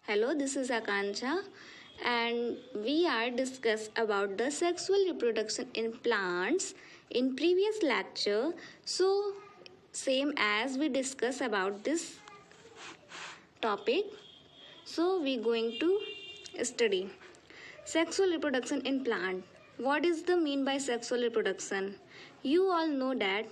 Hello, this is Akanksha, and we are discuss about the sexual reproduction in plants in previous lecture. So, same as we discuss about this topic, so we going to study sexual reproduction in plant. What is the mean by sexual reproduction? You all know that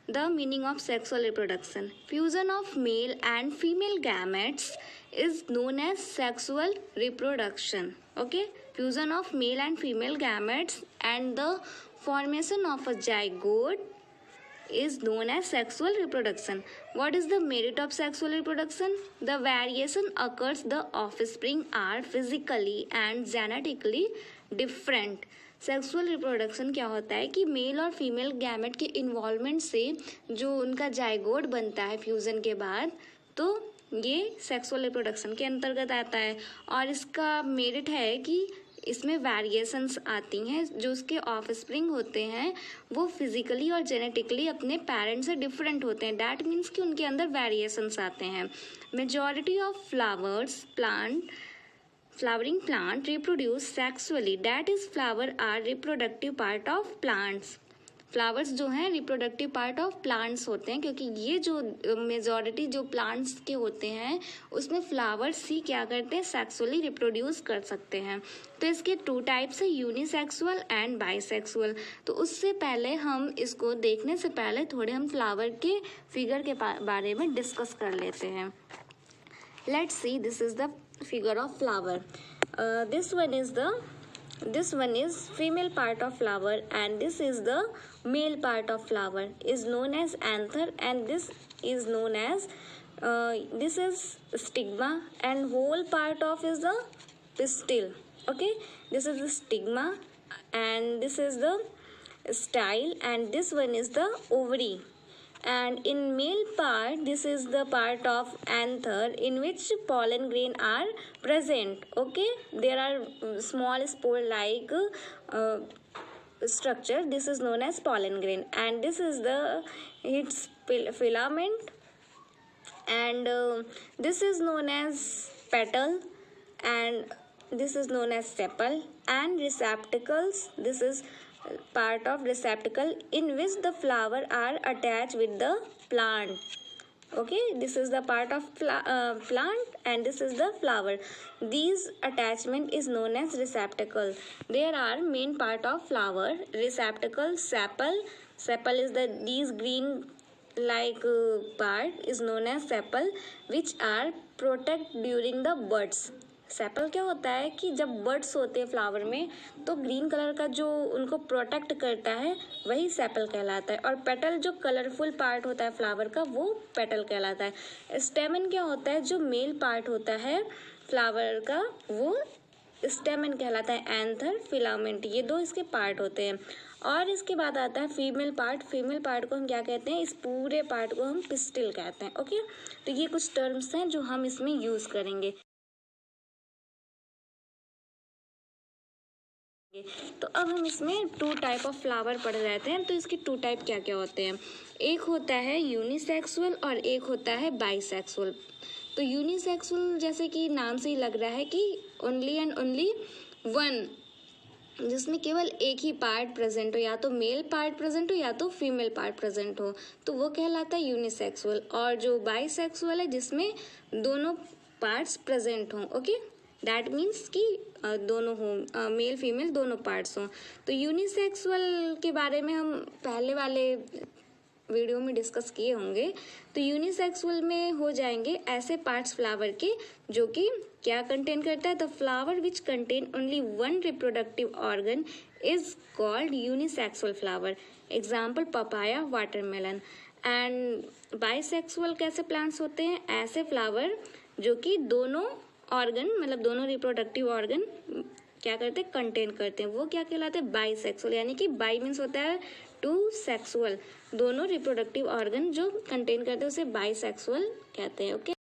the meaning of sexual reproduction. Fusion of male and female gametes is known as sexual reproduction. Okay, fusion of male and female gametes and the formation of a zygote is known as sexual reproduction. What is the merit of sexual reproduction? The variation occurs, the offspring are physically and genetically different. Sexual reproduction क्या होता है कि mail और female gamete के involvement से जो उनका zygote बनता है फ्यूजन के बाद, तो ये सेक्सुअल रिप्रोडक्शन के अंतर्गत आता है। और इसका मेरिट है कि इसमें वेरिएशंस आती हैं, जो उसके ऑफस्प्रिंग होते हैं वो फिजिकली और जेनेटिकली अपने पेरेंट्स से डिफरेंट होते हैं। डैट मीन्स कि उनके अंदर वेरिएशंस आते हैं। Majority of flowering plant reproduce sexually, that is flower are reproductive part of plants. Flowers जो हैं रिप्रोडक्टिव पार्ट ऑफ प्लांट्स होते हैं, क्योंकि ये जो मेजॉरिटी जो प्लांट्स के होते हैं उसमें फ्लावर्स ही क्या करते हैं, सेक्सुअली रिप्रोड्यूस कर सकते हैं। तो इसके टू टाइप्स है, यूनिसेक्सुअल एंड बाइसेक्सुअल। तो उससे पहले हम इसको देखने से पहले थोड़े हम फ्लावर के फिगर के बारे में डिस्कस कर लेते हैं। Let's see, this is the figure of flower. This one is female part of flower, and this is the male part of flower, is known as anther, and this is known as this is stigma, and whole part of is the pistil. Okay, this is the stigma, and this is the style, and this one is the ovary. And in male part, this is the part of anther in which pollen grain are present. Okay, there are small spore like structure. This is known as pollen grain, and this is the its filament, and this is known as petal, and this is known as sepal, and receptacles. This is part of receptacle in which the flower are attached with the plant. Okay, this is the part of plant, and this is the flower. These attachment is known as receptacle. There are main part of flower: receptacle, sepal. Sepal is the these green like part is known as sepal, which are protect during the buds. Sepal क्या होता है कि जब birds होते हैं flower में, तो green colour का जो उनको प्रोटेक्ट करता है वही सेपल कहलाता है। और पेटल जो कलरफुल पार्ट होता है फ्लावर का, वो पेटल कहलाता है। स्टेमन क्या होता है, जो मेल पार्ट होता है फ्लावर का, वो स्टेमन कहलाता है। एंथर, फिलामेंट, ये दो इसके पार्ट होते हैं। और इसके बाद आता है फीमेल पार्ट। फीमेल पार्ट को हम क्या कहते हैं, इस पूरे पार्ट को हम पिस्टिल कहते हैं। ओके, तो ये कुछ टर्म्स हैं जो हम इसमें यूज करेंगे। तो अब हम इसमें टू टाइप ऑफ फ्लावर पढ़ रहते हैं। तो इसके टू टाइप क्या क्या होते हैं, एक होता है यूनिसेक्सुअल और एक होता है बाइसेक्सुअल। तो यूनिसेक्सुअल जैसे कि नाम से ही लग रहा है कि ओनली एंड ओनली वन, जिसमें केवल एक ही पार्ट प्रेजेंट हो, या तो मेल पार्ट प्रेजेंट हो या तो फीमेल पार्ट प्रेजेंट हो, तो वो कहलाता है यूनिसेक्सुअल। और जो बाइसेक्सुअल है जिसमें दोनों पार्ट्स प्रेजेंट हों। ओके, दैट मीन्स कि दोनों हों, मेल फीमेल दोनों पार्ट्स हों। तो यूनिसेक्सुअल के बारे में हम पहले वाले वीडियो में डिस्कस किए होंगे। तो यूनिसेक्सुअल में हो जाएंगे ऐसे पार्ट्स फ्लावर के जो कि क्या कंटेन करता है, the flower which contain only one reproductive organ is called unisexual flower. Example papaya, watermelon. And bisexual कैसे प्लांट्स होते हैं, ऐसे फ्लावर जो कि दोनों ऑर्गन मतलब दोनों रिप्रोडक्टिव ऑर्गन क्या करते हैं, कंटेन करते हैं, वो क्या कहलाते हैं, बाइसेक्सुअल। यानी कि बाई मीन्स होता है टू सेक्सुअल, दोनों रिप्रोडक्टिव ऑर्गन जो कंटेन करते हैं उसे बाइसेक्सुअल कहते हैं। ओके,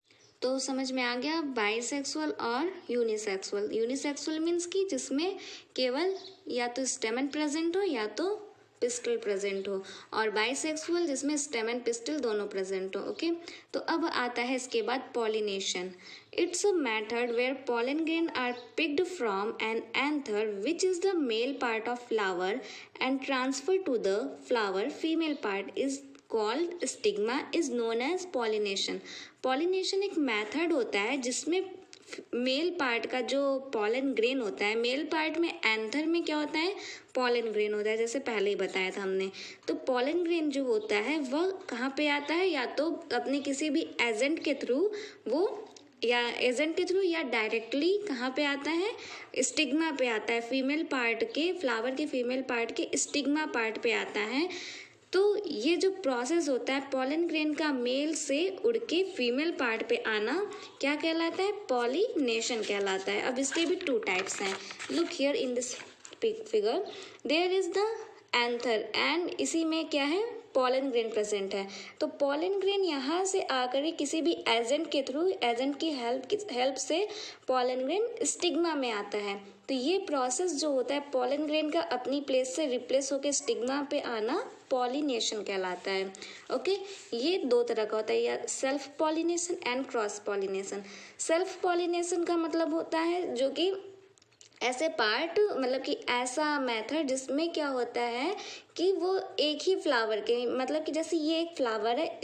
तो समझ में आ गया बाइसेक्सुअल और यूनिसेक्सुअल। यूनिसेक्सुअल मीन्स कि जिसमें केवल या तो स्टेमन प्रेजेंट हो या तो पिस्टल प्रेजेंट हो, और बाइसेक्सुअल जिसमें स्टेम एंड पिस्टल दोनों प्रेजेंट हो। ओके, तो अब आता है इसके बाद pollination. It's a method where pollen grain are picked from an anther which is the male part of flower and transferred to the flower female part is called stigma is known as pollination। pollination एक method होता है जिसमें male part का जो pollen grain होता है, male part में anther में क्या होता है, पॉलन ग्रेन होता है, जैसे पहले ही बताया था हमने। तो पॉलन ग्रेन जो होता है वह कहाँ पे आता है, या तो अपने किसी भी एजेंट के थ्रू वो, या एजेंट के थ्रू या डायरेक्टली कहाँ पे आता है, स्टिग्मा पे आता है, फीमेल पार्ट के, फ्लावर के फीमेल पार्ट के स्टिग्मा पार्ट पे आता है। तो ये जो प्रोसेस होता है पॉलन ग्रेन का मेल से उड़ के फीमेल पार्ट पे आना क्या कहलाता है, पॉलिनेशन कहलाता है। अब इसके भी 2 टाइप्स हैं। Look here in this figure, there is the anther and इसी में क्या है, पॉलन ग्रेन प्रेजेंट है। तो पॉलन ग्रेन यहाँ से आकर किसी भी एजेंट के थ्रू, एजेंट की हेल्प से पॉलन ग्रेन स्टिग्मा में आता है। तो ये प्रोसेस जो होता है पॉलन ग्रेन का अपनी प्लेस से रिप्लेस होकर स्टिग्मा पे आना पॉलिनेशन कहलाता है। ओके, ये 2 तरह का होता है, या self pollination and cross pollination. Self pollination का मतलब होता है जो कि ऐसे पार्ट, मतलब कि ऐसा मेथड जिसमें क्या होता है कि वो एक ही फ्लावर के, मतलब कि जैसे ये एक फ्लावर है,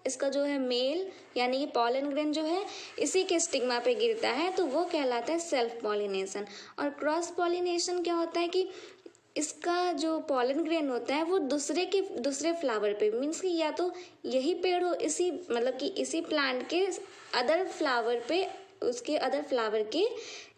इसका जो है मेल यानी कि पॉलन ग्रेन जो है इसी के स्टिग्मा पे गिरता है, तो वो कहलाता है सेल्फ पॉलिनेशन। और क्रॉस पॉलिनेशन क्या होता है कि इसका जो पॉलन ग्रेन होता है वो दूसरे फ्लावर पे, मीन्स कि या तो यही पेड़ हो, इसी मतलब कि इसी प्लांट के अदर फ्लावर पे, उसके अदर फ्लावर के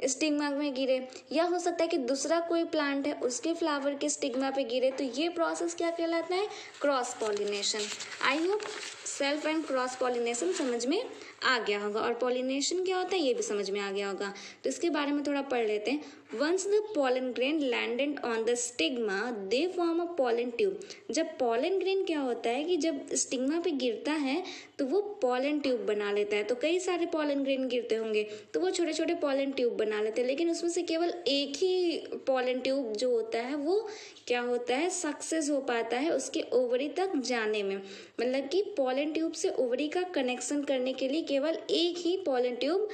स्टिग्मा में गिरे, या हो सकता है कि दूसरा कोई प्लांट है उसके फ्लावर के स्टिग्मा पे गिरे। तो ये प्रोसेस क्या कहलाता है, cross pollination. I hope self and cross pollination समझ में आ गया होगा, और पॉलिनेशन क्या होता है ये भी समझ में आ गया होगा। तो इसके बारे में थोड़ा पढ़ लेते हैं। Once the pollen grain landed on the stigma they form a pollen tube. जब पॉलन ग्रेन क्या होता है कि जब स्टिग्मा पे गिरता है तो वो पॉलन ट्यूब बना लेता है। तो कई सारे पॉलन ग्रेन गिरते होंगे तो वो छोटे छोटे पॉलन ट्यूब बना लेते हैं, लेकिन उसमें से केवल एक ही पॉलन ट्यूब जो होता है वो क्या होता है, सक्सेस हो पाता है उसके ओवरी तक जाने में। मतलब कि पॉलन ट्यूब से ओवरी का कनेक्शन करने के लिए केवल एक ही पॉलन ट्यूब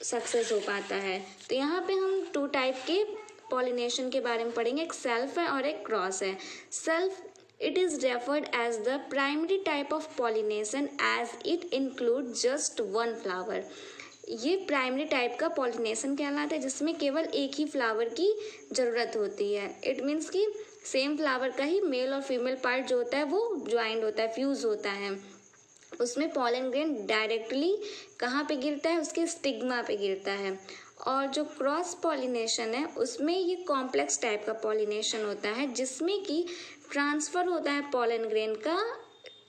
सक्सेस हो पाता है। तो यहाँ पे हम 2 टाइप के पॉलिनेशन के बारे में पढ़ेंगे, एक सेल्फ है और एक क्रॉस है। Self, it is referred as the primary type of pollination as it includes just one flower। ये प्राइमरी टाइप का पॉलिनेशन कहलाता है जिसमें केवल एक ही फ्लावर की ज़रूरत होती है। इट मीन्स कि सेम फ्लावर का ही मेल और फीमेल पार्ट जो होता है वो ज्वाइंट होता है, फ्यूज होता है। उसमें पॉलन ग्रेन डायरेक्टली कहाँ पे गिरता है, उसके स्टिग्मा पे गिरता है। और जो क्रॉस पॉलिनेशन है उसमें ये कॉम्प्लेक्स टाइप का पॉलिनेशन होता है जिसमें कि ट्रांसफ़र होता है पॉलन ग्रेन का,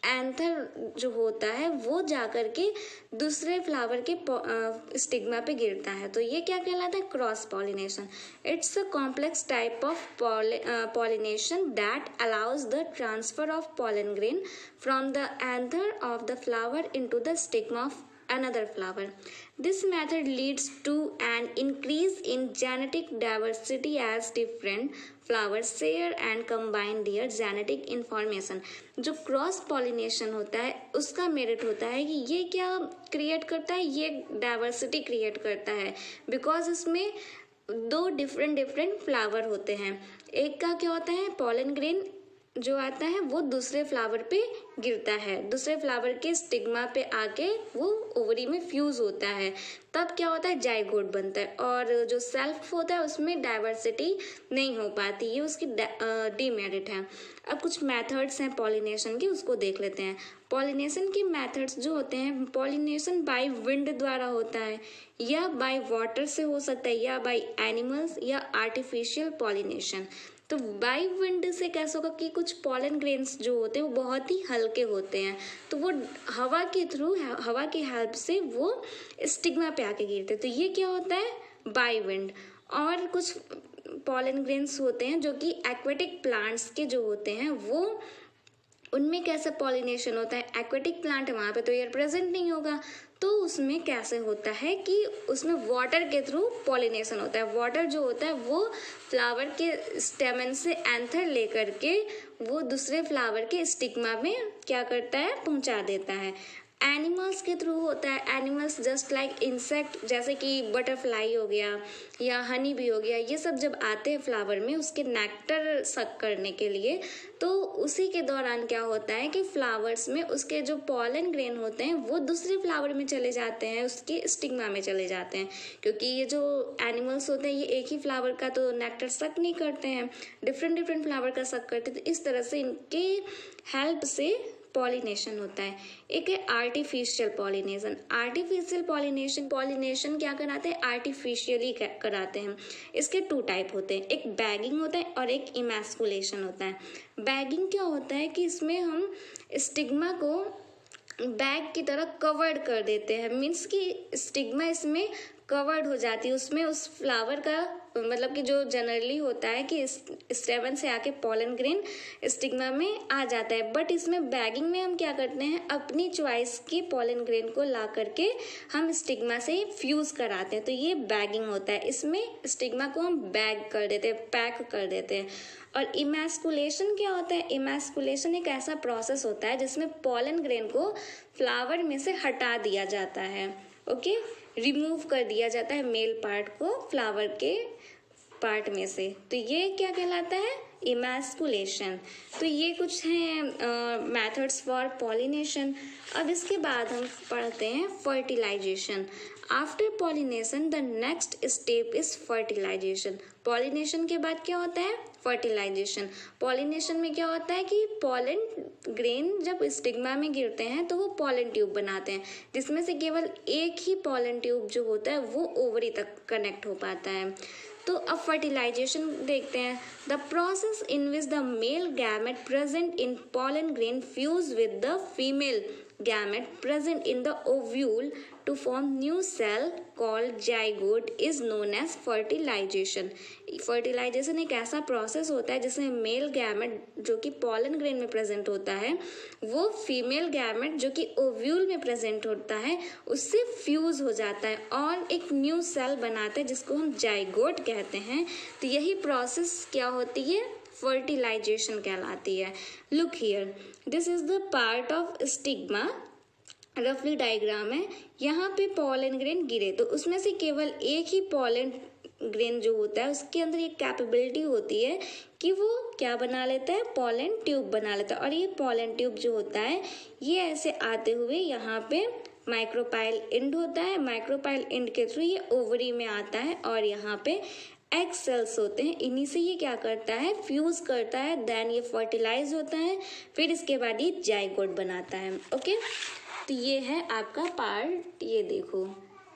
एंथर जो होता है वो जाकर के दूसरे फ्लावर के स्टिग्मा पे गिरता है। तो ये क्या कहलाता है, cross pollination. It's a complex type of pollination that allows the transfer of pollen grain from the anther of the flower into the stigma of another flower। This method leads to an increase in genetic diversity as different flowers share and combine their genetic information। जो cross pollination होता है उसका merit होता है कि ये क्या create करता है, ये डाइवर्सिटी क्रिएट करता है, बिकॉज इसमें 2 डिफरेंट फ्लावर होते हैं। एक का क्या होता है, पॉलन ग्रेन जो आता है वो दूसरे फ्लावर पे गिरता है, दूसरे फ्लावर के स्टिग्मा पे आके वो ओवरी में फ्यूज होता है, तब क्या होता है, जाइगोट बनता है। और जो सेल्फ होता है उसमें डाइवर्सिटी नहीं हो पाती, ये उसकी डीमेरिट है। अब कुछ मेथड्स हैं पॉलिनेशन के, उसको देख लेते हैं। पॉलिनेशन के मेथड्स जो होते हैं, पॉलिनेशन बाय विंड द्वारा होता है, या बाय वाटर से हो सकता है, या बाय एनिमल्स, या आर्टिफिशियल पॉलिनेशन। तो बाय विंड से कैसा होगा कि कुछ पॉलन ग्रेन्स जो होते हैं वो बहुत ही हल्के होते हैं, तो वो हवा के थ्रू, हवा की हेल्प से वो स्टिग्मा पे आके गिरते हैं। तो ये क्या होता है, बाय विंड। और कुछ पॉलन ग्रेन्स होते हैं जो कि एक्वेटिक प्लांट्स के जो होते हैं वो उनमें कैसे पॉलिनेशन होता है, एक्वेटिक प्लांट है वहाँ पे तो एयर प्रेजेंट नहीं होगा, तो उसमें कैसे होता है कि उसमें वाटर के थ्रू पॉलिनेशन होता है। वाटर जो होता है वो फ्लावर के स्टेमन से एंथर लेकर के वो दूसरे फ्लावर के स्टिग्मा में क्या करता है, पहुंचा देता है। एनिमल्स के थ्रू होता है, एनिमल्स जस्ट लाइक इंसेक्ट, जैसे कि बटरफ्लाई हो गया या हनी भी हो गया, ये सब जब आते हैं फ्लावर में उसके नेक्टर सक करने के लिए, तो उसी के दौरान क्या होता है कि फ्लावर्स में उसके जो पॉलन ग्रेन होते हैं वो दूसरे फ्लावर में चले जाते हैं, उसके स्टिग्मा में चले जाते हैं, क्योंकि ये जो एनिमल्स होते हैं ये एक ही फ्लावर का तो नेक्टर सक नहीं करते हैं, डिफरेंट डिफरेंट फ्लावर का सक करते हैं, तो इस तरह से इनके हेल्प से पॉलिनेशन होता है। एक है आर्टिफिशियल पॉलिनेशन। आर्टिफिशियल पॉलिनेशन क्या कराते हैं, आर्टिफिशियली कराते हैं। इसके 2 टाइप होते हैं, एक बैगिंग होता है और एक इमैस्कुलेशन होता है। बैगिंग क्या होता है कि इसमें हम स्टिग्मा को बैग की तरह कवर्ड कर देते हैं, मीन्स कि स्टिग्मा इसमें कवर्ड हो जाती है, उसमें उस फ्लावर का मतलब कि जो जनरली होता है कि स्टेमन से आके पॉलन ग्रेन स्टिग्मा में आ जाता है, बट इसमें बैगिंग में हम क्या करते हैं, अपनी चॉइस के पॉलन ग्रेन को ला करके हम स्टिग्मा से फ्यूज कराते हैं, तो ये बैगिंग होता है। इसमें स्टिग्मा को हम बैग कर देते हैं, पैक कर देते हैं। और इमैस्कुलेशन क्या होता है, इमैस्कुलेशन एक ऐसा प्रोसेस होता है जिसमें पॉलन ग्रेन को फ्लावर में से हटा दिया जाता है, ओके, रिमूव कर दिया जाता है मेल पार्ट को फ्लावर के पार्ट में से, तो ये क्या कहलाता है, इमैस्कुलेशन। तो ये कुछ हैं मेथड्स फॉर पॉलिनेशन। अब इसके बाद हम पढ़ते हैं fertilisation. After pollination the next step is fertilisation. Pollination के बाद क्या होता है, फर्टिलाइजेशन। पॉलिनेशन में क्या होता है कि पॉलन ग्रेन जब स्टिग्मा में गिरते हैं तो वो पॉलन ट्यूब बनाते हैं, जिसमें से केवल एक ही पॉलन ट्यूब जो होता है वो ओवरी तक कनेक्ट हो पाता है। तो अब फर्टिलाइजेशन देखते हैं। The process in which the male gamete present in pollen grain fuse with the female gamete present in the ovule to form new cell called zygote is known as fertilization. Fertilisation एक ऐसा process होता है जिसमें male gamete जो कि pollen grain में present होता है वो फीमेल गैमेट जो कि ओव्यूल में प्रेजेंट होता है उससे फ्यूज हो जाता है और एक न्यू सेल बनाता है जिसको हम जाइगोट कहते हैं। तो यही प्रोसेस क्या होती है, फर्टिलाइजेशन कहलाती है। Look here, this is the part of stigma, रफली डायग्राम है। यहाँ पे पॉलन ग्रेन गिरे तो उसमें से केवल एक ही पॉलन ग्रेन जो होता है उसके अंदर एक कैपेबिलिटी होती है कि वो क्या बना लेता है, पॉलन ट्यूब बना लेता है। और ये पॉलन ट्यूब जो होता है ये ऐसे आते हुए यहाँ पे माइक्रोपाइल एंड होता है, माइक्रोपाइल एंड के थ्रू ये ओवरी में आता है और यहाँ पे एग सेल्स होते हैं, इन्हीं से ये क्या करता है, फ्यूज करता है, देन ये फर्टिलाइज होता है, फिर इसके बाद ये जाइगोट बनाता है। ओके, तो ये है आपका पार्ट, ये देखो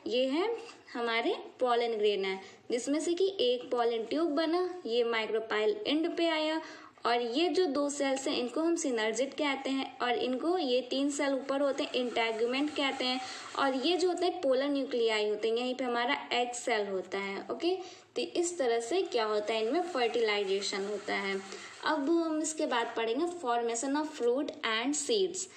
ये है हमारे पॉलन ग्रेन है जिसमें से कि एक पॉलन ट्यूब बना, ये माइक्रोपाइल एंड पे आया और ये जो 2 सेल्स हैं इनको हम सिनर्जिड कहते हैं और इनको ये 3 सेल ऊपर होते हैं इंटेगुमेंट कहते हैं और ये जो होते हैं पोलर न्यूक्लियाई होते हैं, यहीं पे हमारा एग सेल होता है। ओके, तो इस तरह से क्या होता है, इनमें फर्टिलाइजेशन होता है। अब हम इसके बाद पढ़ेंगे formation of fruit and seeds.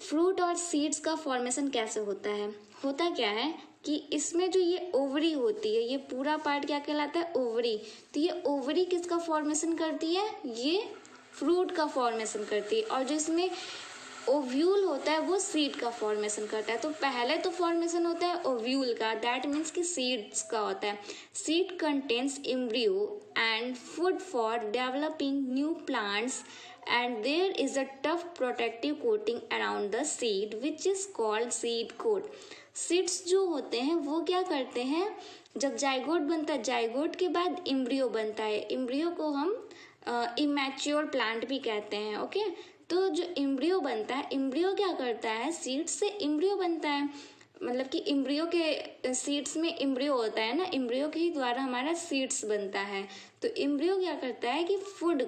Fruit और सीड्स का फॉर्मेशन कैसे होता है, होता क्या है कि इसमें जो ये ओवरी होती है, ये पूरा पार्ट क्या कहलाता है, ओवरी। तो ये ओवरी किसका फॉर्मेशन करती है, ये फ्रूट का फॉर्मेशन करती है और जो इसमें ओव्यूल होता है वो सीड का फॉर्मेशन करता है। तो पहले तो फॉर्मेशन होता है ओव्यूल का, दैट मीन्स कि सीड्स का होता है। Seed contains embryo and food for developing new plants and there is a tough protective coating around the seed which is called seed coat. Seeds जो होते हैं वो क्या करते हैं, जब जाइगोट बनता है, जाइगोट के बाद इम्ब्रियो बनता है, इम्ब्रियो को हम इमैच्योर प्लांट भी कहते हैं। ओके, तो जो इम्ब्रियो बनता है, इम्ब्रियो क्या करता है, सीड्स से इम्ब्रियो बनता है, मतलब कि इम्ब्रियो के सीड्स में इम्ब्रियो होता है ना, इम्ब्रियो के ही द्वारा हमारा सीड्स बनता है। तो इम्ब्रियो क्या करता है कि फूड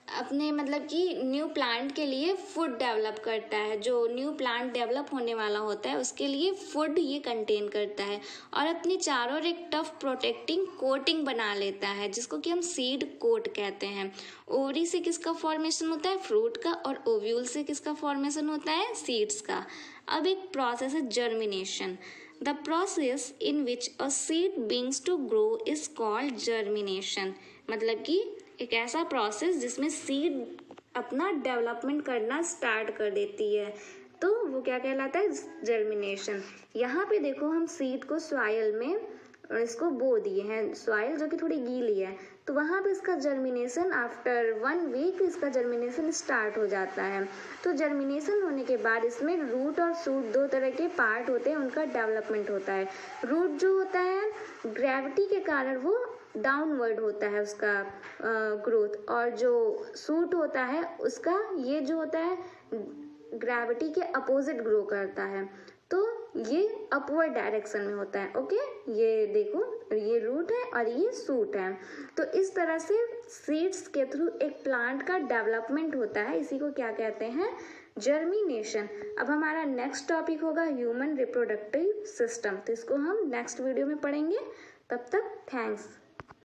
अपने मतलब कि न्यू प्लांट के लिए फूड डेवलप करता है। जो न्यू प्लांट डेवलप होने वाला होता है उसके लिए फूड ये कंटेन करता है और अपने चारों ओर एक टफ प्रोटेक्टिंग कोटिंग बना लेता है जिसको कि हम सीड कोट कहते हैं। ओवरी से किसका फॉर्मेशन होता है? फ्रूट का। और ओव्यूल से किसका फॉर्मेशन होता है? सीड्स का। अब एक प्रोसेस है germination. The process in which a seed begins to grow is called germination. मतलब कि एक ऐसा प्रोसेस जिसमें सीड अपना डेवलपमेंट करना स्टार्ट कर देती है, तो वो क्या कहलाता है? जर्मिनेशन। यहाँ पे देखो हम सीड को सॉइल में इसको बो दिए हैं, सॉइल जो कि थोड़ी गीली है, तो वहाँ पे इसका जर्मिनेशन आफ्टर 1 वीक इसका जर्मिनेशन स्टार्ट हो जाता है। तो जर्मिनेशन होने के बाद इसमें रूट और शूट दो तरह के पार्ट होते हैं, उनका डेवलपमेंट होता है। रूट जो होता है ग्रेविटी के कारण वो डाउनवर्ड होता है उसका ग्रोथ, और जो शूट होता है उसका ये जो होता है ग्रेविटी के अपोजिट ग्रो करता है, तो ये अपवर्ड डायरेक्शन में होता है। ओके, ये देखो ये रूट है और ये शूट है। तो इस तरह से सीड्स के थ्रू एक प्लांट का डेवलपमेंट होता है, इसी को क्या कहते हैं? जर्मिनेशन। अब हमारा नेक्स्ट टॉपिक होगा ह्यूमन रिप्रोडक्टिव सिस्टम, तो इसको हम नेक्स्ट वीडियो में पढ़ेंगे। तब तक थैंक्स।